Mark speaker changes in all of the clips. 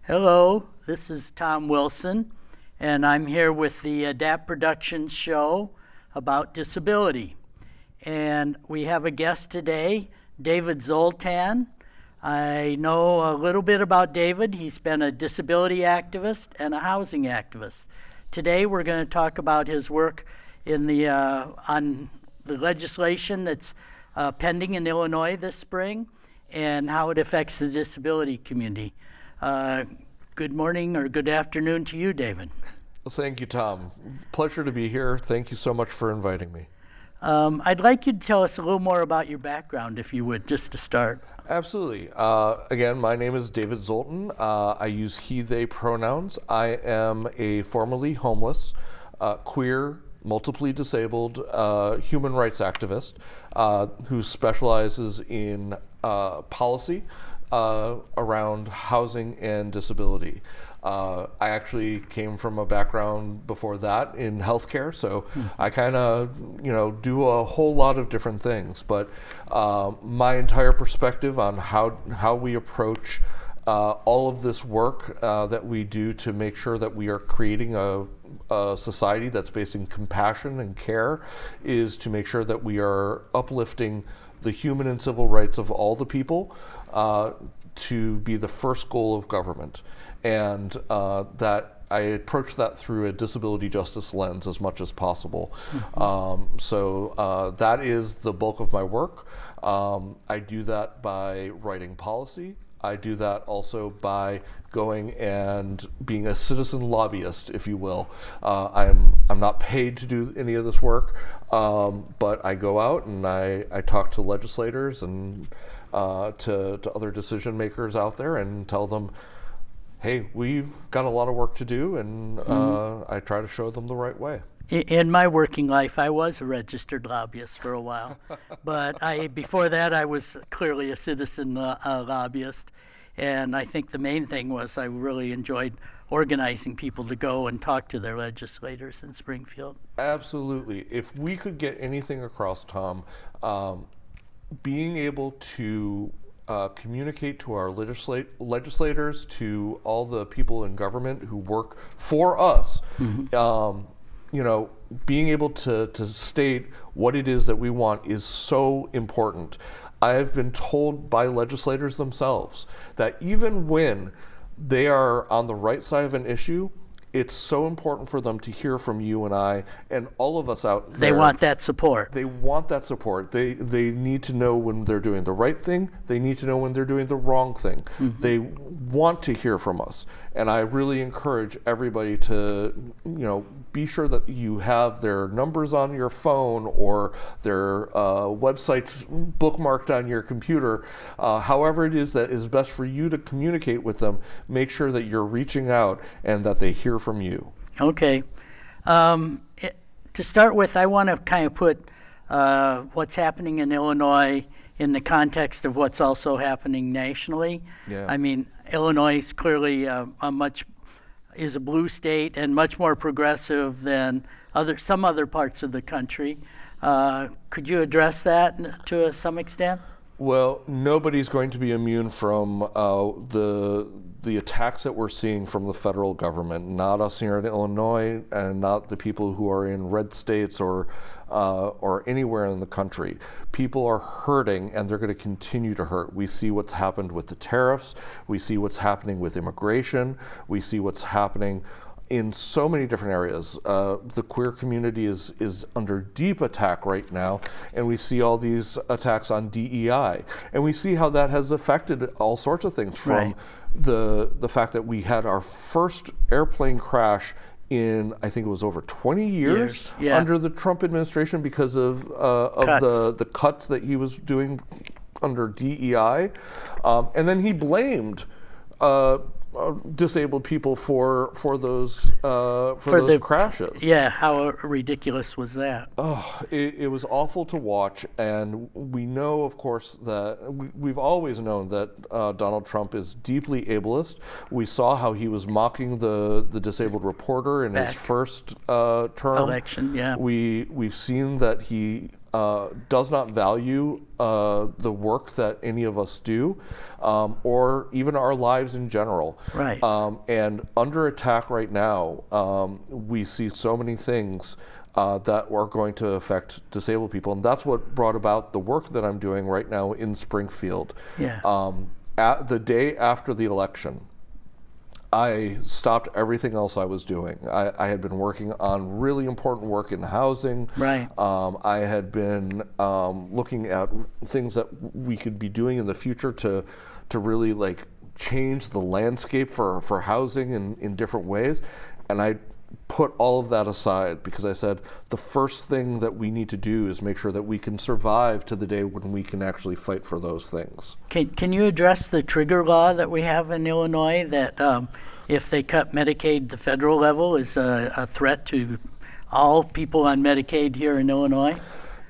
Speaker 1: Hello, this is Tom Wilson, and I'm here with the Adapt Productions show about disability. And we have a guest today, David Zoltan. I know a little bit about David. He's been a disability activist and a housing activist. Today we're going to talk about his work on the legislation that's pending in Illinois this spring and how it affects the disability community. Good morning or good afternoon to you, David.
Speaker 2: Thank you, Tom. Pleasure to be here. Thank you so much for inviting me.
Speaker 1: I'd like you to tell us a little more about your background, if you would, just to start.
Speaker 2: Absolutely. Again, my name is David Zoltan. I use he, they pronouns. I am a formerly homeless, queer, multiply disabled human rights activist who specializes in policy around housing and disability. I actually came from a background before that in healthcare, so I kind of, do a whole lot of different things. But my entire perspective on how we approach all of this work that we do to make sure that we are creating a society that's based in compassion and care is to make sure that we are uplifting the human and civil rights of all the people to be the first goal of government. And that I approach that through a disability justice lens as much as possible. So that is the bulk of my work. I do that by writing policy. I do that also by going and being a citizen lobbyist, if you will. I'm not paid to do any of this work, but I go out and I talk to legislators and to other decision makers out there and tell them, hey, we've got a lot of work to do, and I try to show them the right way.
Speaker 1: In my working life, I was a registered lobbyist for a while, but before that I was clearly a citizen lobbyist, and I think the main thing was I really enjoyed organizing people to go and talk to their legislators in Springfield.
Speaker 2: Absolutely. If we could get anything across, Tom, being able to communicate to our legislators, to all the people in government who work for us, being able to state what it is that we want is so important. I have been told by legislators themselves that even when they are on the right side of an issue, it's so important for them to hear from you and I and all of us out there.
Speaker 1: They want that support.
Speaker 2: They want that support. They need to know when they're doing the right thing. They need to know when they're doing the wrong thing. They want to hear from us. And I really encourage everybody to, be sure that you have their numbers on your phone or their websites bookmarked on your computer. However it is that is best for you to communicate with them, make sure that you're reaching out and that they hear from you.
Speaker 1: Okay. To start with, I want to kind of put what's happening in Illinois in the context of what's also happening nationally.
Speaker 2: Yeah.
Speaker 1: I mean, Illinois is clearly is a blue state and much more progressive than some other parts of the country. Could you address that to some extent?
Speaker 2: Well, nobody's going to be immune from the attacks that we're seeing from the federal government. Not us here in Illinois, and not the people who are in red states or anywhere in the country. People are hurting, and they're going to continue to hurt. We see what's happened with the tariffs. We see what's happening with immigration. We see what's happening in so many different areas. The queer community is under deep attack right now, and we see all these attacks on DEI. And we see how that has affected all sorts of things, from the fact that we had our first airplane crash in, I think it was over 20 years under the Trump administration because of the cuts that he was doing under DEI. And then he blamed disabled people for those crashes.
Speaker 1: Yeah, how ridiculous was that?
Speaker 2: Oh, it was awful to watch, and we know, of course, that we've always known that Donald Trump is deeply ableist. We saw how he was mocking the disabled reporter in his first term
Speaker 1: election. Yeah,
Speaker 2: we've seen that he does not value the work that any of us do, or even our lives in general.
Speaker 1: Right.
Speaker 2: And under attack right now, we see so many things that are going to affect disabled people, and that's what brought about the work that I'm doing right now in Springfield.
Speaker 1: Yeah.
Speaker 2: At the day after the election, I stopped everything else I was doing. I had been working on really important work in housing.
Speaker 1: Right.
Speaker 2: I had been looking at things that we could be doing in the future to really like change the landscape for housing in different ways. And I put all of that aside because I said the first thing that we need to do is make sure that we can survive to the day when we can actually fight for those things.
Speaker 1: Can you address the trigger law that we have in Illinois that if they cut Medicaid, the federal level is a threat to all people on Medicaid here in Illinois?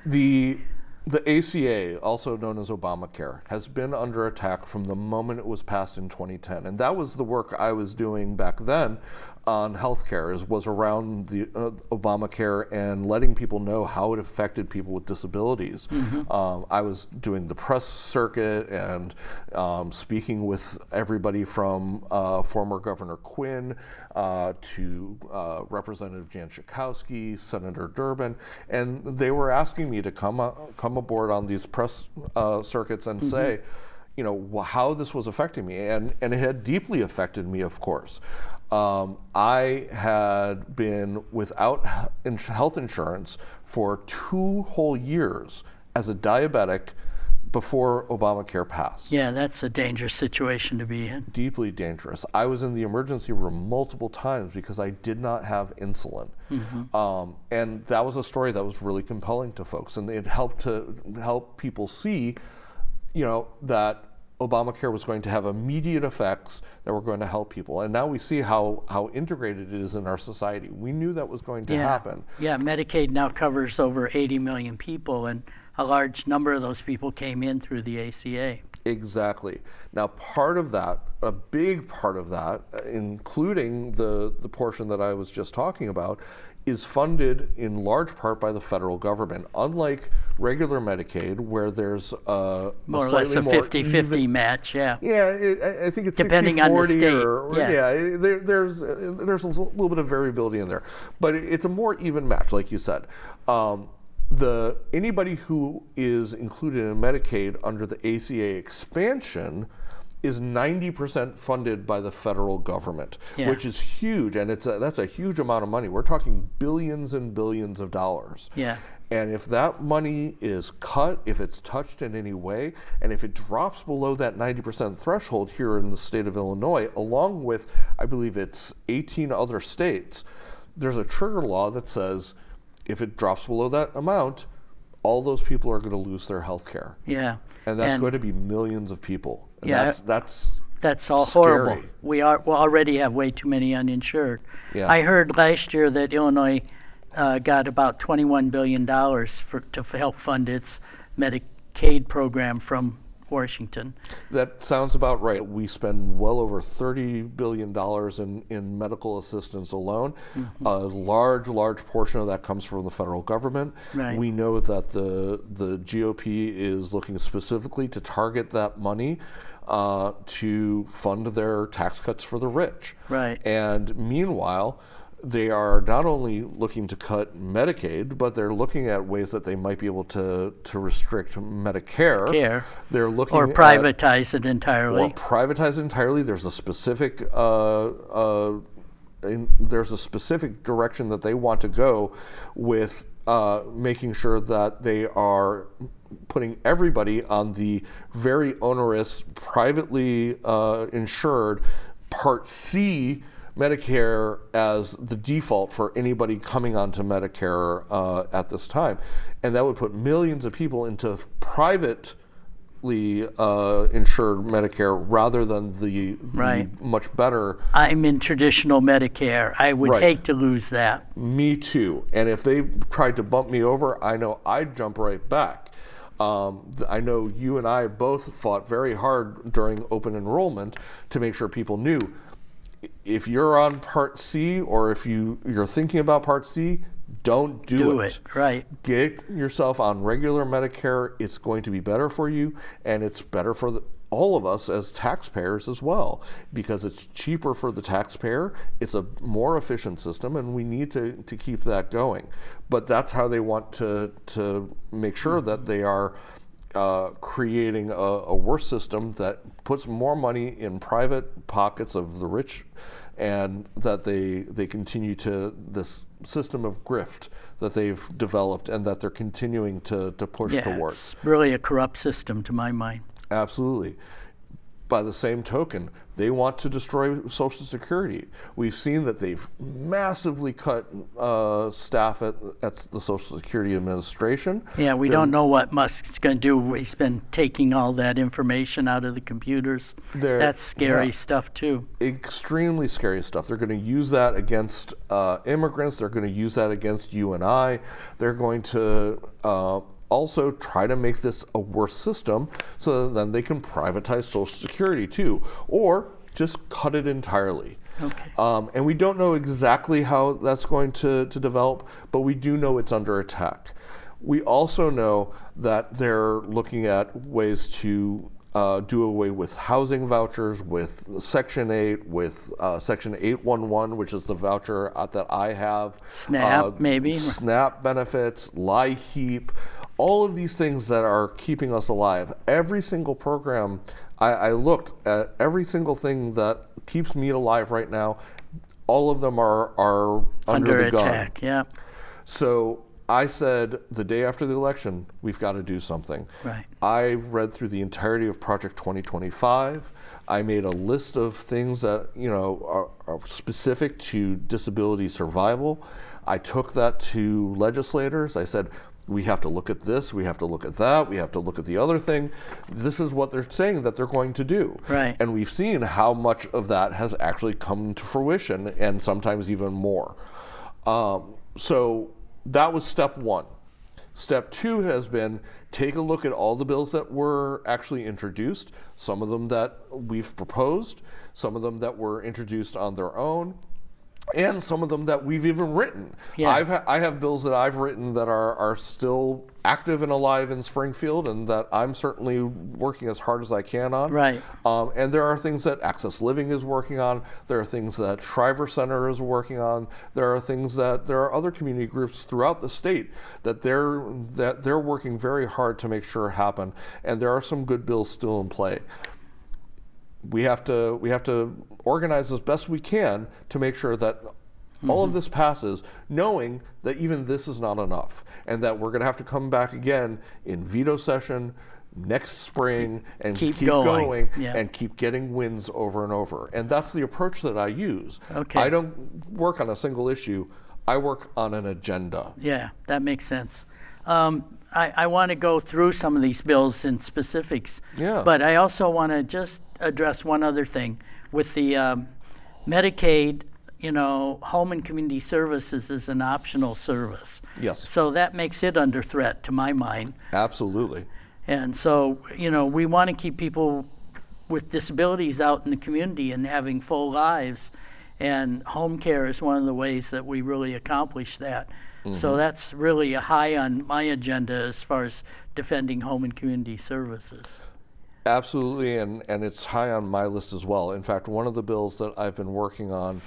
Speaker 2: The ACA, also known as Obamacare, has been under attack from the moment it was passed in 2010. And that was the work I was doing back then on healthcare, was around the Obamacare and letting people know how it affected people with disabilities. Mm-hmm. I was doing the press circuit and speaking with everybody from former Governor Quinn to Representative Jan Schakowsky, Senator Durbin, and they were asking me to come aboard on these press circuits and mm-hmm. say, you know, how this was affecting me, and it had deeply affected me, of course. I had been without health insurance for 2 whole years as a diabetic before Obamacare passed.
Speaker 1: Yeah, that's a dangerous situation to be in.
Speaker 2: Deeply dangerous. I was in the emergency room multiple times because I did not have insulin. Mm-hmm. And that was a story that was really compelling to folks, and it helped to help people see, you know, that Obamacare was going to have immediate effects that were going to help people. And now we see how integrated it is in our society. We knew that was going to happen.
Speaker 1: Yeah, Medicaid now covers over 80 million people, and a large number of those people came in through the ACA.
Speaker 2: Exactly. Now, part of that, a big part of that, including the portion that I was just talking about, is funded in large part by the federal government. Unlike regular Medicaid, where there's
Speaker 1: more or less a 50-50 match, yeah.
Speaker 2: Yeah, I think it's
Speaker 1: depending
Speaker 2: 60-40
Speaker 1: on the state.
Speaker 2: Or there's a little bit of variability in there, but it's a more even match, like you said. Anybody who is included in Medicaid under the ACA expansion is 90% funded by the federal government, which is huge, and that's a huge amount of money. We're talking billions and billions of dollars.
Speaker 1: Yeah.
Speaker 2: And if that money is cut, if it's touched in any way, and if it drops below that 90% threshold here in the state of Illinois, along with, I believe it's 18 other states, there's a trigger law that says if it drops below that amount, all those people are going to lose their health care.
Speaker 1: Yeah.
Speaker 2: And that's going to be millions of people. And
Speaker 1: yeah, that's all
Speaker 2: scary.
Speaker 1: Horrible. We already have way too many uninsured.
Speaker 2: Yeah.
Speaker 1: I heard last year that Illinois got about $21 billion to help fund its Medicaid program from Washington.
Speaker 2: That sounds about right. We spend well over $30 billion in medical assistance alone. Mm-hmm. A large portion of that comes from the federal government.
Speaker 1: Right.
Speaker 2: We know that the GOP is looking specifically to target that money to fund their tax cuts for the rich.
Speaker 1: Right.
Speaker 2: And meanwhile, they are not only looking to cut Medicaid, but they're looking at ways that they might be able to restrict Medicare. They're looking
Speaker 1: or privatize it entirely.
Speaker 2: Or privatize it entirely. There's a specific direction that they want to go with making sure that they are putting everybody on the very onerous, privately insured Part C Medicare as the default for anybody coming onto Medicare at this time. And that would put millions of people into privately insured Medicare rather than the much better.
Speaker 1: I'm in traditional Medicare. I would hate to lose that.
Speaker 2: Me too. And if they tried to bump me over, I know I'd jump right back. I know you and I both fought very hard during open enrollment to make sure people knew if you're on Part C, or if you're thinking about Part C, don't do it.
Speaker 1: Right.
Speaker 2: Get yourself on regular Medicare. It's going to be better for you, and it's better for all of us as taxpayers as well, because it's cheaper for the taxpayer. It's a more efficient system, and we need to keep that going. But that's how they want to make sure that they are creating a worse system that puts more money in private pockets of the rich, and that they continue to this system of grift that they've developed and that they're continuing to push towards.
Speaker 1: It's really a corrupt system to my mind.
Speaker 2: Absolutely. By the same token, they want to destroy Social Security. We've seen that they've massively cut staff at the Social Security Administration.
Speaker 1: Yeah, we don't know what Musk's going to do. He's been taking all that information out of the computers. That's scary stuff, too.
Speaker 2: Extremely scary stuff. They're going to use that against immigrants. They're going to use that against you and I. They're going to also try to make this a worse system so that then they can privatize Social Security too, or just cut it entirely.
Speaker 1: Okay.
Speaker 2: And we don't know exactly how that's going to develop, but we do know it's under attack. We also know that they're looking at ways to do away with housing vouchers, with Section 8, with Section 811, which is the voucher that I have.
Speaker 1: SNAP, maybe.
Speaker 2: SNAP benefits, LIHEAP, all of these things that are keeping us alive. Every single program, I looked at every single thing that keeps me alive right now. All of them are under the gun.
Speaker 1: Attack, yeah.
Speaker 2: So I said the day after the election, we've got to do something.
Speaker 1: Right.
Speaker 2: I read through the entirety of Project 2025. I made a list of things that are specific to disability survival. I took that to legislators. I said, we have to look at this, we have to look at that, we have to look at the other thing. This is what they're saying that they're going to do.
Speaker 1: Right.
Speaker 2: And we've seen how much of that has actually come to fruition, and sometimes even more. So that was step one. Step two has been take a look at all the bills that were actually introduced, some of them that we've proposed, some of them that were introduced on their own, and some of them that we've even written.
Speaker 1: Yeah.
Speaker 2: I have bills that I've written that are still active and alive in Springfield, and that I'm certainly working as hard as I can on.
Speaker 1: Right.
Speaker 2: And there are things that Access Living is working on. There are things that Shriver Center is working on. There are other community groups throughout the state that they're working very hard to make sure happen. And there are some good bills still in play. We have to organize as best we can to make sure that all of this passes, knowing that even this is not enough, and that we're going to have to come back again in veto session next spring and keep going
Speaker 1: yeah.
Speaker 2: and keep getting wins over and over. And that's the approach that I use.
Speaker 1: Okay.
Speaker 2: I don't work on a single issue. I work on an agenda.
Speaker 1: Yeah, that makes sense. I want to go through some of these bills in specifics, but I also want to just address one other thing. With the Medicaid, home and community services is an optional service.
Speaker 2: Yes.
Speaker 1: So that makes it under threat to my mind.
Speaker 2: Absolutely.
Speaker 1: And so, we want to keep people with disabilities out in the community and having full lives. And home care is one of the ways that we really accomplish that. Mm-hmm. So that's really high on my agenda as far as defending home and community services.
Speaker 2: Absolutely, and it's high on my list as well. In fact, one of the bills that I've been working on,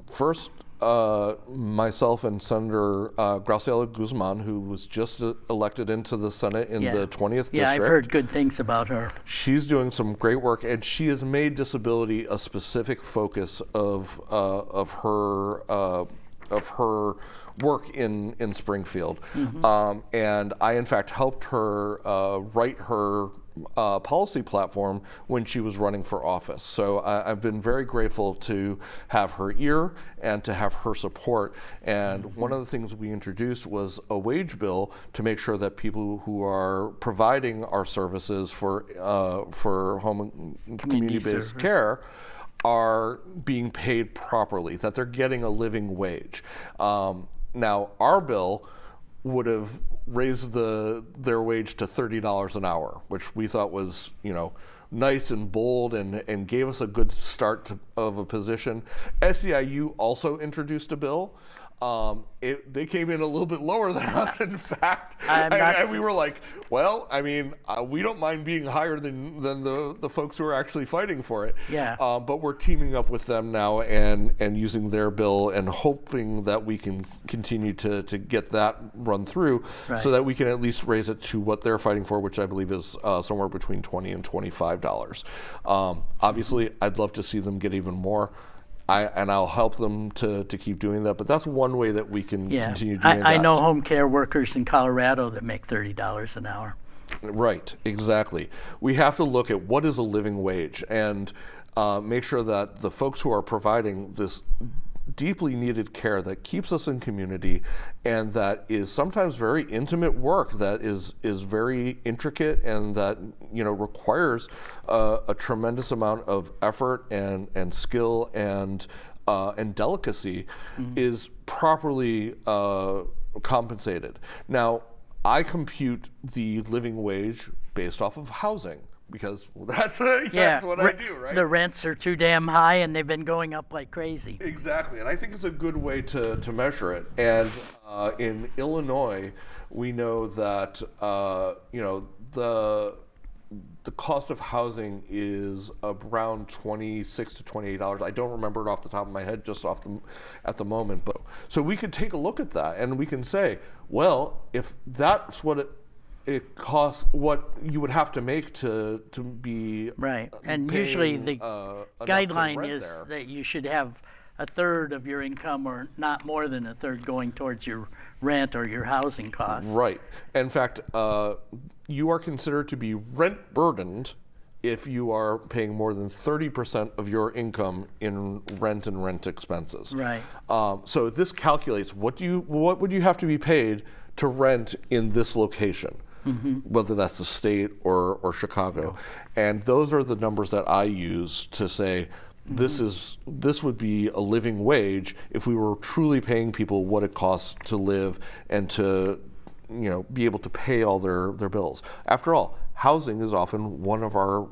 Speaker 2: first, myself and Senator Graciela Guzman, who was just elected into the Senate in the 20th district.
Speaker 1: Yeah, I've heard good things about her.
Speaker 2: She's doing some great work, and she has made disability a specific focus of her work in Springfield. Mm-hmm. And I, in fact, helped her write her policy platform when she was running for office. So I've been very grateful to have her ear and to have her support. And mm-hmm. one of the things we introduced was a wage bill to make sure that people who are providing our services for home and community-based care are being paid properly, that they're getting a living wage. Now, our bill would have raised their wage to $30 an hour, which we thought was, nice and bold and gave us a good start of a position. SEIU also introduced a bill. They came in a little bit lower than us, in fact. And we were like, well, I mean, we don't mind being higher than the folks who are actually fighting for it.
Speaker 1: Yeah.
Speaker 2: But we're teaming up with them now and using their bill and hoping that we can continue to get that run through,
Speaker 1: right,
Speaker 2: so that we can at least raise it to what they're fighting for, which I believe is somewhere between $20 and $25. Obviously, I'd love to see them get even more. I'll help them to keep doing that, but that's one way that we can continue doing that.
Speaker 1: I know home care workers in Colorado that make $30 an hour.
Speaker 2: Right, exactly. We have to look at what is a living wage and make sure that the folks who are providing this deeply needed care that keeps us in community and that is sometimes very intimate work that is very intricate and that requires a tremendous amount of effort and skill and delicacy, is properly compensated. Now, I compute the living wage based off of housing, because that's what I do, right?
Speaker 1: The rents are too damn high, and they've been going up like crazy.
Speaker 2: Exactly, and I think it's a good way to measure it. And in Illinois, we know that the cost of housing is around $26 to $28. I don't remember it off the top of my head, just at the moment. But so we could take a look at that, and we can say, well, if that's what it costs, what you would have to make to be
Speaker 1: right. And
Speaker 2: paying,
Speaker 1: usually the guideline is
Speaker 2: there, that
Speaker 1: you should have a third of your income, or not more than a third, going towards your rent or your housing costs.
Speaker 2: Right. In fact, you are considered to be rent burdened if you are paying more than 30% of your income in rent and rent expenses.
Speaker 1: Right.
Speaker 2: So this calculates what would you have to be paid to rent in this location, whether that's the state or Chicago. And those are the numbers that I use to say, this would be a living wage if we were truly paying people what it costs to live and to be able to pay all their bills. After all, housing is often one of our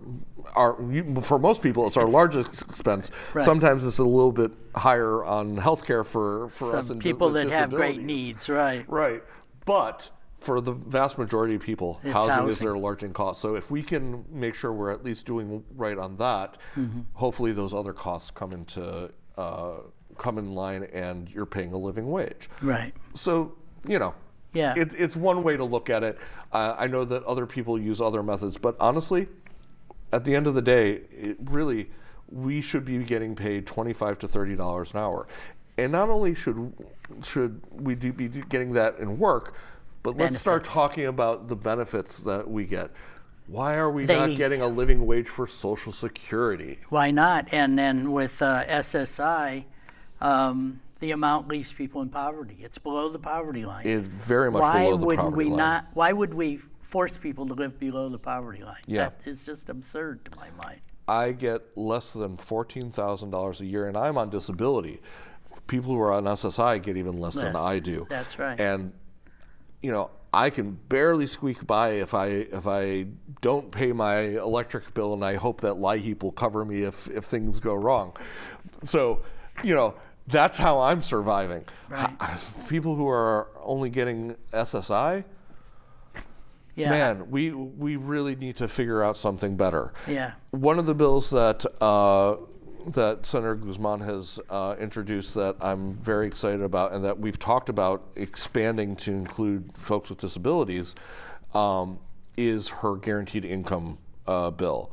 Speaker 2: for most people, it's our largest expense.
Speaker 1: Right.
Speaker 2: Sometimes it's a little bit higher on healthcare for us and
Speaker 1: people that
Speaker 2: disabilities.
Speaker 1: have great needs, right?
Speaker 2: Right, but for the vast majority of people, housing is their large cost. So if we can make sure we're at least doing right on that, hopefully those other costs come in line, and you're paying a living wage.
Speaker 1: Right.
Speaker 2: So it's one way to look at it. I know that other people use other methods, but honestly, at the end of the day, we should be getting paid $25 to $30 an hour. And not only should we be getting that in work, but let's start talking about the benefits that we get. Why are we not getting a living wage for Social Security?
Speaker 1: Why not? And then with SSI, the amount leaves people in poverty. It's below the poverty line.
Speaker 2: It's very much below the poverty line.
Speaker 1: Why would we force people to live below the poverty line?
Speaker 2: Yeah.
Speaker 1: That is just absurd to my mind.
Speaker 2: I get less than $14,000 a year, and I'm on disability. People who are on SSI get even less than I do.
Speaker 1: That's right.
Speaker 2: And I can barely squeak by if I don't pay my electric bill, and I hope that LIHEAP will cover me if things go wrong. So, that's how I'm surviving.
Speaker 1: Right.
Speaker 2: People who are only getting SSI, man, we really need to figure out something better.
Speaker 1: Yeah.
Speaker 2: One of the bills that Senator Guzman has introduced that I'm very excited about, and that we've talked about expanding to include folks with disabilities, is her guaranteed income bill.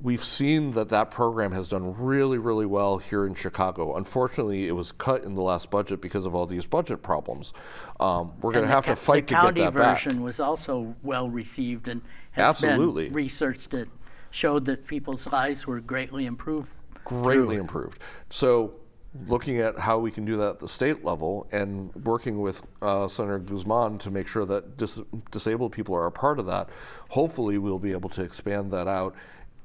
Speaker 2: We've seen that program has done really, really well here in Chicago. Unfortunately, it was cut in the last budget because of all these budget problems. We're going to have to fight to get that back.
Speaker 1: The county version was also well received and has been researched that showed that people's lives were greatly improved.
Speaker 2: Greatly improved. So looking at how we can do that at the state level and working with Senator Guzman to make sure that disabled people are a part of that, hopefully we'll be able to expand that out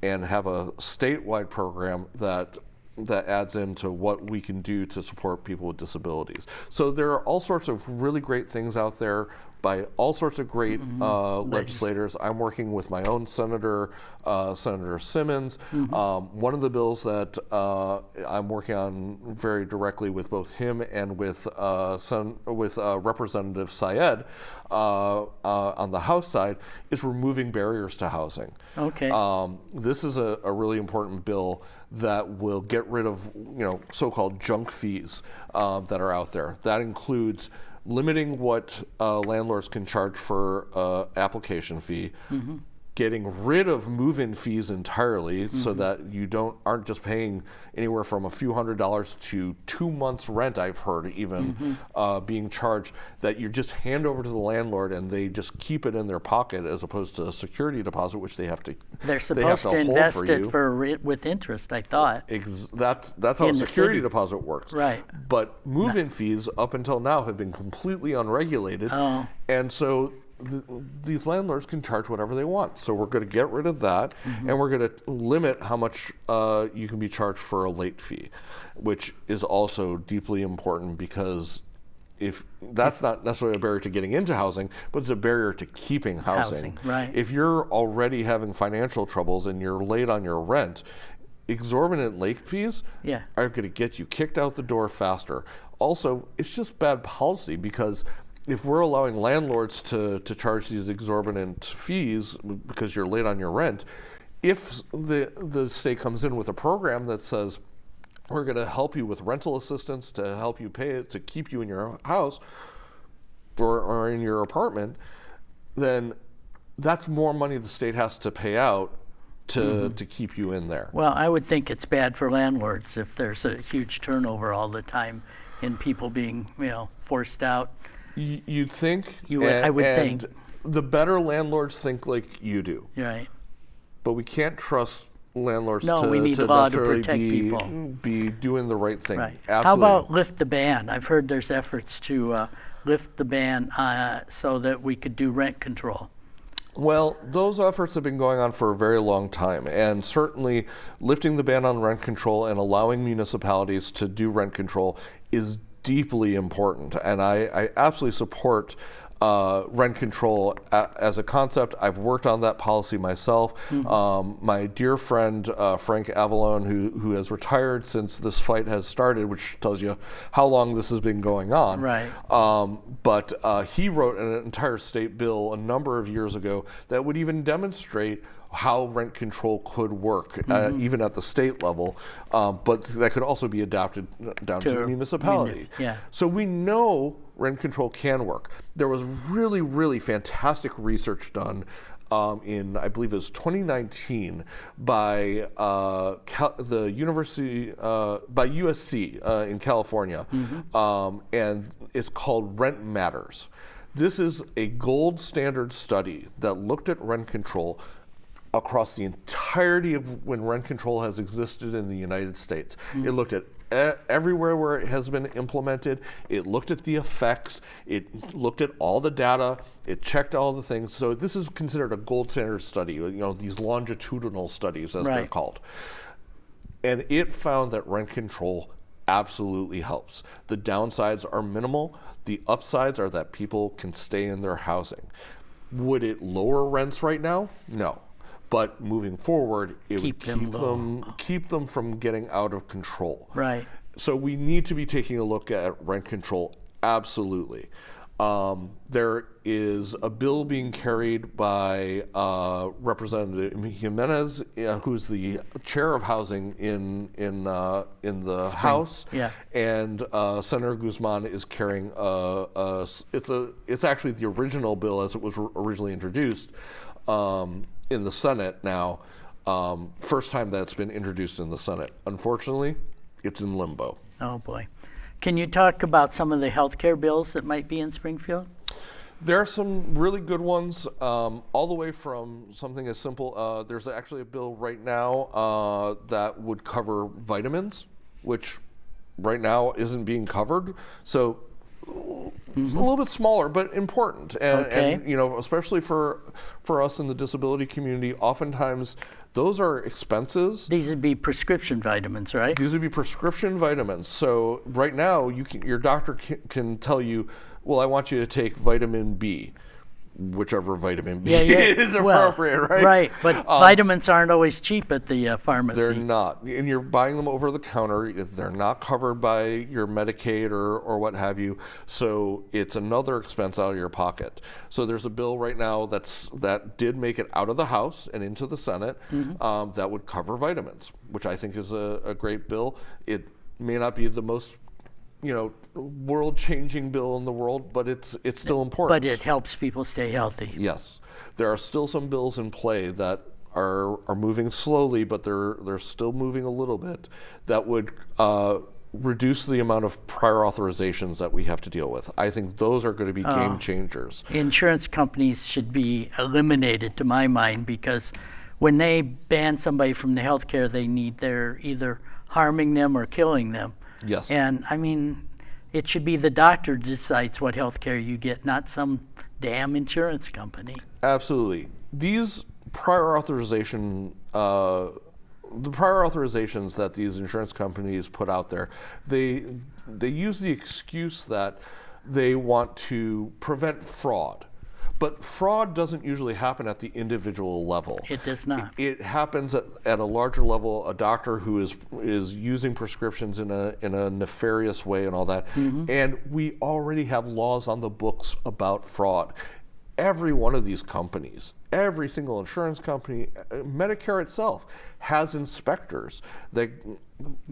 Speaker 2: and have a statewide program that that adds into what we can do to support people with disabilities. So there are all sorts of really great things out there by all sorts of great legislators. I'm working with my own senator, Senator Simmons. One of the bills that I'm working on very directly with both him and with Representative Syed on the House side is removing barriers to housing.
Speaker 1: Okay.
Speaker 2: This is a really important bill that will get rid of so-called junk fees that are out there. That includes limiting what landlords can charge for application fee, getting rid of move-in fees entirely so that you aren't just paying anywhere from a few $100s to 2 months rent, I've heard even, being charged, that you just hand over to the landlord and they just keep it in their pocket as opposed to a security deposit, which they have to
Speaker 1: They're supposed to invest it with interest, I thought.
Speaker 2: That's how a security
Speaker 1: city.
Speaker 2: deposit works.
Speaker 1: Right.
Speaker 2: But move-in fees up until now have been completely unregulated.
Speaker 1: Oh.
Speaker 2: And so these landlords can charge whatever they want. So we're going to get rid of that, and we're going to limit how much you can be charged for a late fee, which is also deeply important because if that's not necessarily a barrier to getting into housing, but it's a barrier to keeping housing.
Speaker 1: Right.
Speaker 2: If you're already having financial troubles and you're late on your rent, exorbitant late fees are going to get you kicked out the door faster. Also, it's just bad policy because if we're allowing landlords to charge these exorbitant fees because you're late on your rent, if the state comes in with a program that says, we're going to help you with rental assistance to help you pay it, to keep you in your house or in your apartment, then that's more money the state has to pay out to keep you in there.
Speaker 1: Well, I would think it's bad for landlords if there's a huge turnover all the time and people being, forced out.
Speaker 2: You'd think.
Speaker 1: I would think.
Speaker 2: The better landlords think like you do.
Speaker 1: Right.
Speaker 2: But we can't trust landlords
Speaker 1: we need
Speaker 2: to
Speaker 1: law to
Speaker 2: necessarily
Speaker 1: protect people.
Speaker 2: be doing the right thing.
Speaker 1: Right.
Speaker 2: Absolutely.
Speaker 1: How about lift the ban? I've heard there's efforts to lift the ban so that we could do rent control.
Speaker 2: Well, those efforts have been going on for a very long time, and certainly lifting the ban on rent control and allowing municipalities to do rent control is deeply important, and I absolutely support rent control as a concept. I've worked on that policy myself. My dear friend Frank Avalone, who has retired since this fight has started, which tells you how long this has been going on.
Speaker 1: Right.
Speaker 2: But he wrote an entire state bill a number of years ago that would even demonstrate how rent control could work, even at the state level, but that could also be adapted down to a municipality. So we know rent control can work. There was really, really fantastic research done in, I believe it was 2019 by the university, by USC in California, and it's called Rent Matters. This is a gold standard study that looked at rent control across the entirety of when rent control has existed in the United States. It looked at everywhere where it has been implemented. It looked at the effects. It looked at all the data. It checked all the things. So this is considered a gold standard study, these longitudinal studies as they're called. And it found that rent control absolutely helps. The downsides are minimal. The upsides are that people can stay in their housing. Would it lower rents right now? No. But moving forward, it would keep them from getting out of control.
Speaker 1: Right.
Speaker 2: So we need to be taking a look at rent control, absolutely. There is a bill being carried by Representative Jimenez, who's the chair of housing in the House, and Senator Guzman is carrying it's actually the original bill as it was originally introduced. In the Senate now, first time that's been introduced in the Senate. Unfortunately, it's in limbo.
Speaker 1: Oh boy. Can you talk about some of the healthcare bills that might be in Springfield?
Speaker 2: There are some really good ones, all the way from something as simple, there's actually a bill right now that would cover vitamins, which right now isn't being covered. So a little bit smaller, but important. And,
Speaker 1: Okay.
Speaker 2: and you know, especially for us in the disability community, oftentimes those are expenses.
Speaker 1: These would be prescription vitamins, right?
Speaker 2: These would be prescription vitamins. So right now, your doctor can tell you, well, I want you to take vitamin B, whichever vitamin B is appropriate, right?
Speaker 1: Right, but vitamins aren't always cheap at the pharmacy.
Speaker 2: They're not, and you're buying them over the counter. They're not covered by your Medicaid or what have you. So it's another expense out of your pocket. So there's a bill right now that did make it out of the House and into the Senate that would cover vitamins, which I think is a great bill. It may not be the most world-changing bill in the world, but it's still important.
Speaker 1: But it helps people stay healthy.
Speaker 2: Yes, there are still some bills in play that are moving slowly, but they're still moving a little bit. That would reduce the amount of prior authorizations that we have to deal with. I think those are going to be game changers.
Speaker 1: Insurance companies should be eliminated, to my mind, because when they ban somebody from the health care they need, they're either harming them or killing them.
Speaker 2: Yes.
Speaker 1: And I mean, it should be the doctor decides what health care you get, not some damn insurance company.
Speaker 2: Absolutely. These prior authorization, the prior authorizations that these insurance companies put out there, they use the excuse that they want to prevent fraud. But fraud doesn't usually happen at the individual level.
Speaker 1: It does not.
Speaker 2: It happens at a larger level. A doctor who is using prescriptions in a nefarious way and all that. And we already have laws on the books about fraud. Every one of these companies, every single insurance company, Medicare itself, has inspectors that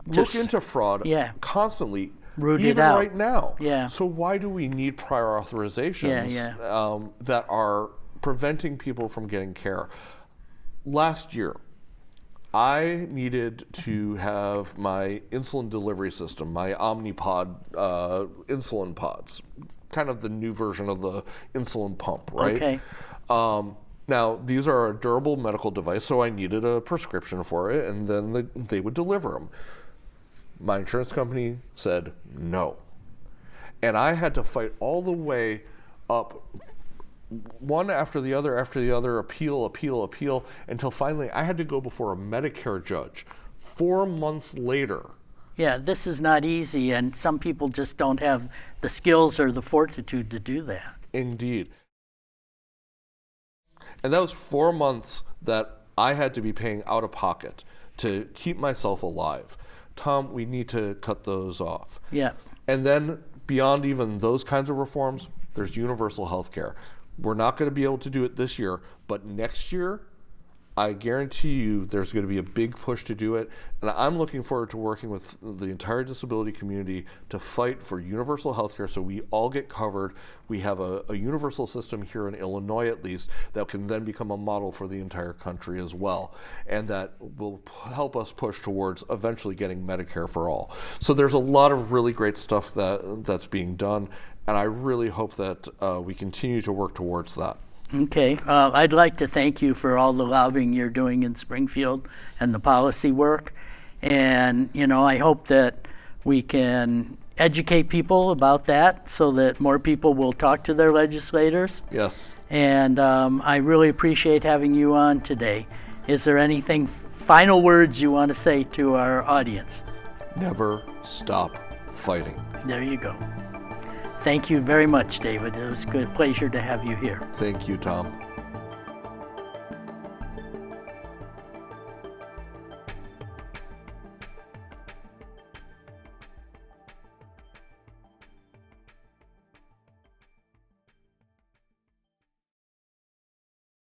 Speaker 2: look into fraud constantly.
Speaker 1: Root it
Speaker 2: even
Speaker 1: out.
Speaker 2: right now.
Speaker 1: Yeah.
Speaker 2: So why do we need prior authorizations that are preventing people from getting care? Last year, I needed to have my insulin delivery system, my Omnipod insulin pods, kind of the new version of the insulin pump, right?
Speaker 1: Okay.
Speaker 2: Now, these are a durable medical device, so I needed a prescription for it, and then they would deliver them. My insurance company said no. And I had to fight all the way up, one after the other, appeal, until finally I had to go before a Medicare judge 4 months later.
Speaker 1: Yeah, this is not easy, and some people just don't have the skills or the fortitude to do that.
Speaker 2: Indeed. And that was 4 months that I had to be paying out of pocket to keep myself alive. Tom, we need to cut those off.
Speaker 1: Yeah.
Speaker 2: And then beyond even those kinds of reforms, there's universal health care. We're not going to be able to do it this year, but next year, I guarantee you there's going to be a big push to do it. And I'm looking forward to working with the entire disability community to fight for universal health care so we all get covered. We have a universal system here in Illinois, at least, that can then become a model for the entire country as well. And that will help us push towards eventually getting Medicare for all. So there's a lot of really great stuff that's being done. And I really hope that we continue to work towards that.
Speaker 1: Okay, I'd like to thank you for all the lobbying you're doing in Springfield and the policy work. And, I hope that we can educate people about that so that more people will talk to their legislators.
Speaker 2: Yes.
Speaker 1: And I really appreciate having you on today. Is there anything, final words you want to say to our audience?
Speaker 2: Never stop fighting.
Speaker 1: There you go. Thank you very much, David. It was a good pleasure to have you here.
Speaker 2: Thank you, Tom.